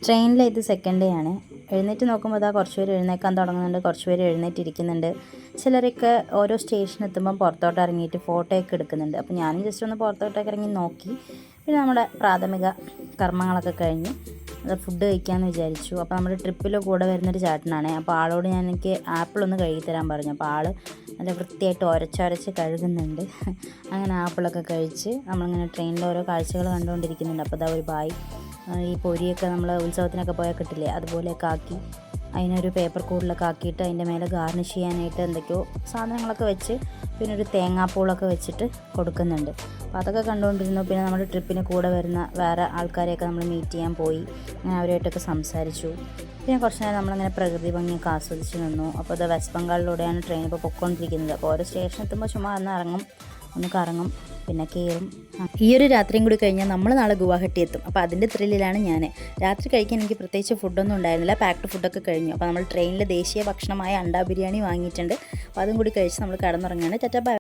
ട്രെയിനിൽ ഇത് second day ആണ്. എഴുന്നേറ്റ് നോക്കുമ്പോൾ അതാ കുറച്ച് പേര് എഴുന്നേക്കാൻ തുടങ്ങുന്നുണ്ട്, കുറച്ച് പേര് എഴുന്നേറ്റിരിക്കുന്നുണ്ട്. ചിലരൊക്കെ ഓരോ സ്റ്റേഷൻ എത്തുമ്പം പുറത്തോട്ട് ഇറങ്ങിയിട്ട് ഫോട്ടോയൊക്കെ എടുക്കുന്നുണ്ട്. അപ്പോൾ ഞാനും ജസ്റ്റ് ഒന്ന് പുറത്തോട്ടൊക്കെ ഇറങ്ങി നോക്കി. പിന്നെ നമ്മുടെ പ്രാഥമിക കർമ്മങ്ങളൊക്കെ കഴിഞ്ഞ് അത് ഫുഡ് കഴിക്കാമെന്ന് വിചാരിച്ചു. അപ്പോൾ നമ്മുടെ ട്രിപ്പിൽ കൂടെ വരുന്നൊരു ചേട്ടനാണ്. അപ്പോൾ ആളോട് എനിക്ക് ആപ്പിളൊന്ന് കഴുകി തരാൻ പറഞ്ഞു. അപ്പോൾ ആൾ നല്ല വൃത്തിയായിട്ട് ഉരച്ചൊരച്ച് കഴുകുന്നുണ്ട്. അങ്ങനെ ആപ്പിളൊക്കെ കഴിച്ച് നമ്മളിങ്ങനെ ട്രെയിനിൽ ഓരോ കാഴ്ചകൾ കണ്ടുകൊണ്ടിരിക്കുന്നുണ്ട്. അപ്പോൾ ഇതാ ഒരു ബായ് ഈ പൊരിയൊക്കെ നമ്മൾ ഉത്സവത്തിനൊക്കെ പോയാൽ കിട്ടില്ലേ, അതുപോലെയൊക്കെ ആക്കി അതിനൊരു പേപ്പർ കൂടിലൊക്കെ ആക്കിയിട്ട് അതിൻ്റെ മേലെ ഗാർണിഷ് ചെയ്യാനായിട്ട് എന്തൊക്കെയോ സാധനങ്ങളൊക്കെ വെച്ച് പിന്നെ ഒരു തേങ്ങാപ്പൂളൊക്കെ വെച്ചിട്ട് കൊടുക്കുന്നുണ്ട്. അപ്പോൾ അതൊക്കെ കണ്ടുകൊണ്ടിരുന്നു. പിന്നെ നമ്മുടെ ട്രിപ്പിന് കൂടെ വരുന്ന വേറെ ആൾക്കാരെയൊക്കെ നമ്മൾ മീറ്റ് ചെയ്യാൻ പോയി. അങ്ങനെ അവരുമായിട്ടൊക്കെ സംസാരിച്ചു. പിന്നെ കുറച്ച് നേരം നമ്മളിങ്ങനെ പ്രകൃതി ഭംഗിയൊക്കെ ആസ്വദിച്ച് നിന്നു. അപ്പോൾ അത് വെസ്റ്റ് ബംഗാളിലൂടെയാണ് ട്രെയിൻ ഇപ്പോൾ പൊയ്ക്കൊണ്ടിരിക്കുന്നത്. അപ്പോൾ ഓരോ സ്റ്റേഷൻ എത്തുമ്പോൾ ചുമ്മാ ഒന്ന് കറങ്ങും പിന്നെ കയറും. ഈ ഒരു രാത്രിയും കൂടി കഴിഞ്ഞാൽ നമ്മൾ നാളെ ഗുവാഹട്ടി എത്തും. അപ്പോൾ അതിൻ്റെ ത്രില്ലിലാണ് ഞാൻ. രാത്രി കഴിക്കാൻ എനിക്ക് പ്രത്യേകിച്ച് ഫുഡൊന്നും ഉണ്ടായിരുന്നില്ല, പാക്ഡ് ഫുഡൊക്കെ കഴിഞ്ഞു. അപ്പോൾ നമ്മൾ ട്രെയിനിൽ ദേശീയ ഭക്ഷണമായ അണ്ടാ ബിരിയാണി വാങ്ങിയിട്ടുണ്ട്. അപ്പോൾ അതും കൂടി കഴിച്ച് നമ്മൾ കിടന്നുറങ്ങുകയാണ്. Tata bye.